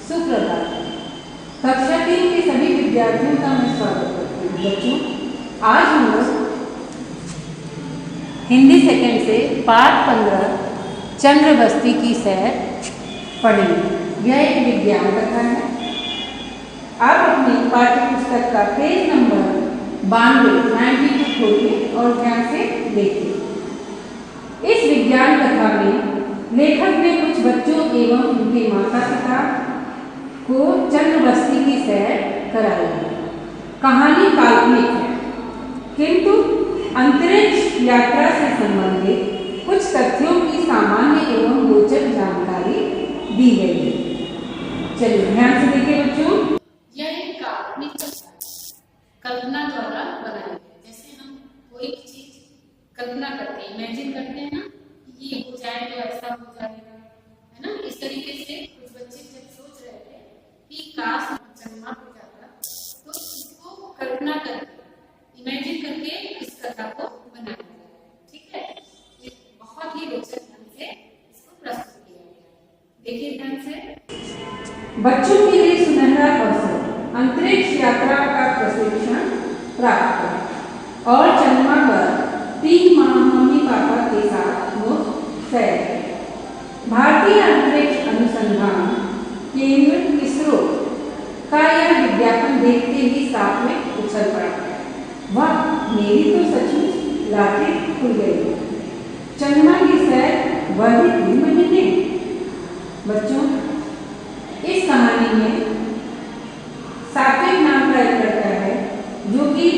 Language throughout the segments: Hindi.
सुप्रभात। कक्षा 3 के सभी विद्यार्थियों का मैं स्वागत करती हूँ। बच्चों, आज हम लोग हिंदी सेकंड से पाठ 15 चंद्रबस्ती की सैर पढ़ेंगे। यह एक विज्ञान कथा है। आप अपनी पाठ्य पुस्तक का पेज नंबर 92 खोलिए और ध्यान से देखिए। इस विज्ञान कथा में लेखक ने कुछ बच्चों एवं उनके माता पिता को चंद्रबस्ती की सैर कराई है। कहानी काल्पनिक है, किंतु अंतरिक्ष यात्रा से संबंधित कुछ तथ्यों की सामान्य एवं रोचक जानकारी दी गई है। चलिए ध्यान से देखिए बच्चों। यह एक काल्पनिक कथा है, कल्पना द्वारा बनाई है। जैसे हम कोई चीज कल्पना करते हैं, इमेजिन करते हैं ना, ये हो जाए तो ऐसा हो जाएगा, है ना। इस तरीके से कुछ बच्चे जब सोच रहे थे कि काश चंद्रमा हो जाता, तो इसको कल्पना करके इमेजिन करके इस कथा को बनाया गया। ठीक है, ये बहुत ही रोचक ढंग से इसको प्रस्तुत किया गया। देखिए ध्यान से। बच्चों के लिए सुनहरा अवसर, अंतरिक्ष यात्रा का प्रशिक्षण प्राप्त करें और चंद्रमा पर 3 माह मम्मी पापा के साथ मुफ्त सैर। भारतीय अंतरिक्ष अनुसंधान केंद्र इसरो का यह विज्ञापन देखते ही साथ में उछल पड़ा। वाह, मेरी तो सचमुच लाठी खुल गई। चंद्रमा की सैर वह भी 3 महीने। बच्चों, इस कहानी में सात्विक नाम का एक लड़का है जो कि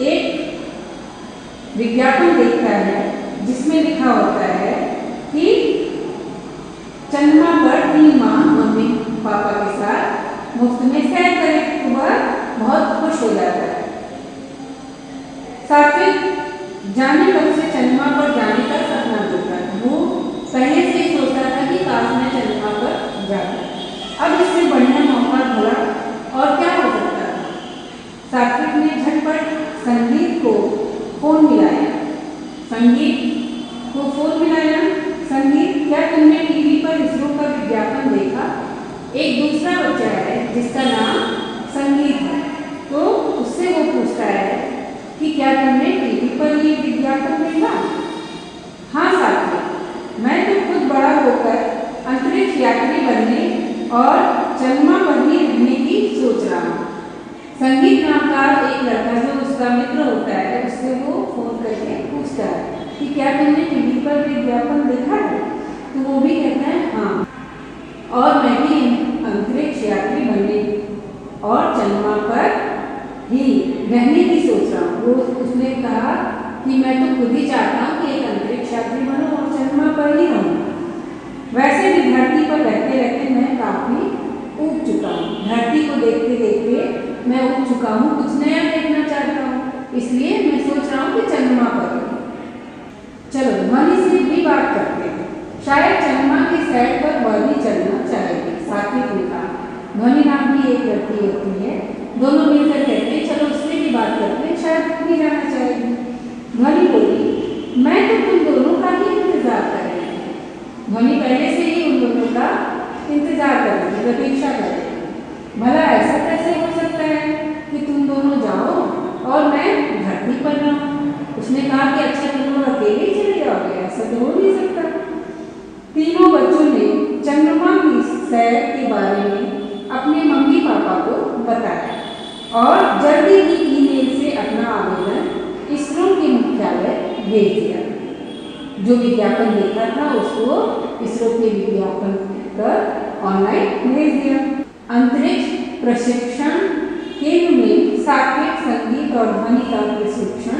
एक विज्ञापन देखता है जिसमें लिखा होता है कि चंद्रमा पर 3 माह मम्मी पापा के साथ मुफ्त में सैर करें। तो वह बहुत खुश हो जाता है। सात्विक जाने कब से चंद्रमा पर जाने का सपना देखता है। वो पहले से ही सोचता था कि काश मैं चंद्रमा पर जाता। अब इससे बढ़िया मौका भला और क्या हो सकता है। सात्विक ने झटपट संगीत को फोन मिलाया। संगीत, क्या तुमने टीवी पर इसरो का विज्ञापन देखा? एक दूसरा बच्चा है जिसका नाम संगीत है, तो उससे वो पूछता है कि क्या तुमने टीवी पर ये विज्ञापन देखा? हाँ साथी, मैं तो खुद बड़ा होकर अंतरिक्ष यात्री बनने और चंद्रमा पर ही रहने की सोच रहा हूँ। संगीत नाम का एक लड़का जो उसका मित्र होता है, उससे वो फोन करके पूछता है कि क्या तुमने टीवी पर विज्ञापन देखा है? तो वो भी कहता है हाँ, और मैं भी अंतरिक्ष यात्री बनने और चंद्रमा पर ही रहने की सोच रहा हूँ। वो उसने कहा कि मैं तो खुद ही चाहता हूँ कि एक अंतरिक्ष यात्री बनूं और चंद्रमा पर ही रहूँ। वैसे भी धरती पर रहते रहते मैं काफी ऊब चुका हूँ। धरती को देखते देखते मैं ऊब चुका हूँ, कुछ नया देखना चाहता हूँ, इसलिए मैं सोच रहा हूँ कि चंद्रमा पर। चलो ध्वनि से भी बात करते हैं, शायद चंद्रमा की सैर पर वह भी चलना चाहेगी। सात्विक ने कहा। ध्वनि नाम की एक लड़की होती है, दोनों मिलकर कहते हैं चलो उससे भी बात करते हैं, शायद वो भी जाना चाहेगी। ध्वनि बोली, मैं तो तुम दोनों का ही इंतजार कर रही हूँ। ध्वनि पहले से ही उन दोनों का इंतजार कर रही है, प्रतीक्षा कर रही है। भला ऐसा कैसे हो सकता है कि तुम दोनों जाओ और मैं धरती पर रहूं? उसने कहा कि अच्छा तुम लोग अकेले ही चले जाओगे, ऐसा तो हो नहीं सकता। तीनों बच्चों ने चंद्रमा की सैर के बारे में अपने मम्मी पापा को बताया और जल्दी ही ईमेल से अपना आवेदन इसरो के मुख्यालय भेज दिया। जो विज्ञापन देखा था उसको इसरो के विज्ञापन कर ऑनलाइन भेज दिया। अंतरिक्ष प्रशिक्षण केंद्र में सात्विक, संगीत और ध्वनि का प्रशिक्षण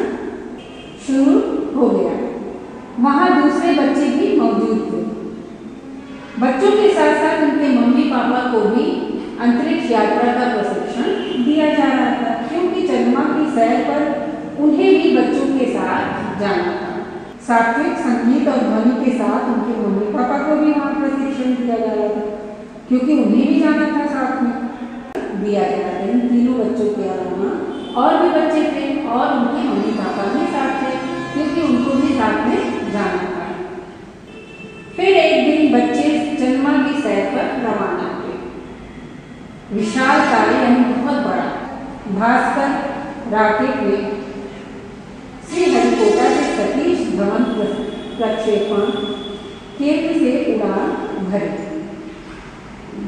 शुरू हो गया। वहां दूसरे बच्चे भी मौजूद थे। बच्चों के साथ साथ उनके मम्मी पापा को भी अंतरिक्ष यात्रा का प्रशिक्षण दिया जा रहा था, क्योंकि चंद्रमा की सैर पर उन्हें भी बच्चों के साथ जाना था। सात्विक, संगीत और ध्वनि के साथ उनके मम्मी पापा को भी वहाँ प्रशिक्षण दिया जा रहा था, क्योंकि उन्हें भी जाना था, साथ में दिया जा रहा था। इन तीनों बच्चों के अलावा और भी बच्चे थे और उनके मम्मी पापा भी साथ थे, क्योंकि उनको भी साथ में जाना था। फिर एक दिन बच्चे चंद्रमा की सैर पर रवाना हुए। विशालकाय यानी बहुत बड़ा। भास्कर रॉकेट में श्रीहरिकोटा से सतीश धवन प्रक्षेपण केंद्र से उड़ान भरी।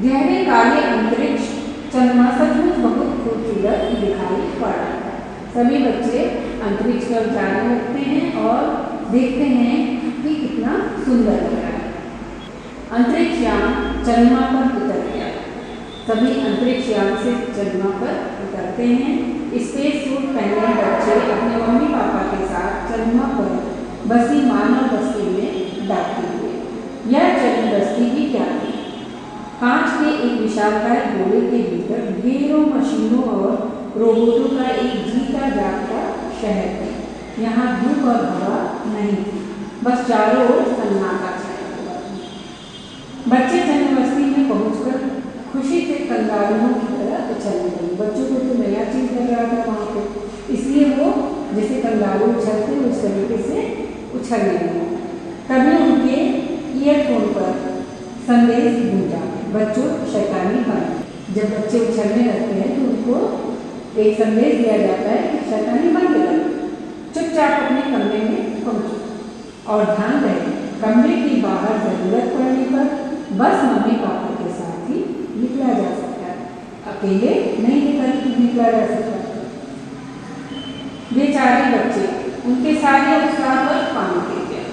गहरे काले अंतरिक्ष चंद्रमा सचमुच बहुत खूबसूरत दिखाई पड़ रहा है। सभी बच्चे अंतरिक्ष पर जाने लगते हैं और देखते हैं कि कितना सुंदर लग रहा है। अंतरिक्ष यान चंद्रमा पर उतर गया। सभी अंतरिक्ष यान से चंद्रमा पर उतरते हैं। स्पेस सूट पहने बच्चे अपने मम्मी पापा के साथ चंद्रमा पर बसी मानव बस्ती में बैठते हुए। यह चंद्र बस्ती भी क्या थी? कांच के एक विशालकाय गोले के भीतर ढेरों मशीनों और रोबोटों का एक जीता जागता शहर है। यहाँ धूप और हवा नहीं थी, बस चारों ओर सन्नाटा छाया हुआ था। बच्चे चंद्र बस्ती में पहुंचकर खुशी से कंगारुओं की तरह उछलने लगे। बच्चों को तो नया चीज लग रहा था वहाँ पे, इसलिए वो जैसे कंगारू उछलते उस तरीके से उछलने लगे। तभी उनके ईयरफोन पर संदेश गूंजा, बच्चों शैतानी बंद। जब बच्चे उछलने लगते हैं तो उनको एक संदेश दिया जाता है कि शैतानी बंद कर, चुपचाप अपने कमरे में पहुंचो और ध्यान रहे कमरे की बाहर जरूरत पड़ने पर बस मम्मी पापा के साथ ही निकला जा सकता है, अकेले नहीं निकला जा सकता। बेचारे बच्चे, उनके सारे उत्साह पर पानी गिर गया।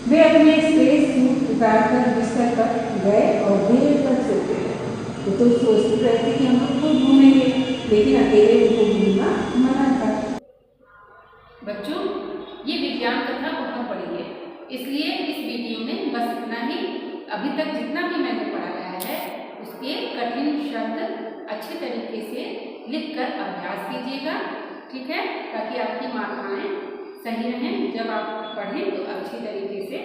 वे अपने स्पेस सूट उतारकर बिस्तर पर गए और देर तक सोते रहे। तो सोचते रहे थे कि हम लोग खूब घूमेंगे, लेकिन अकेले उनको घूमना मना था। बच्चों, ये विज्ञान कथा बहुत बड़ी है, इसलिए इस वीडियो में बस इतना ही। अभी तक जितना भी मैंने पढ़ाया है उसके कठिन शब्द अच्छे तरीके से लिखकर अभ्यास कीजिएगा, ठीक है, ताकि आपकी मात्राएं सही रहें। जब आप पढ़ें तो अच्छी तरीके से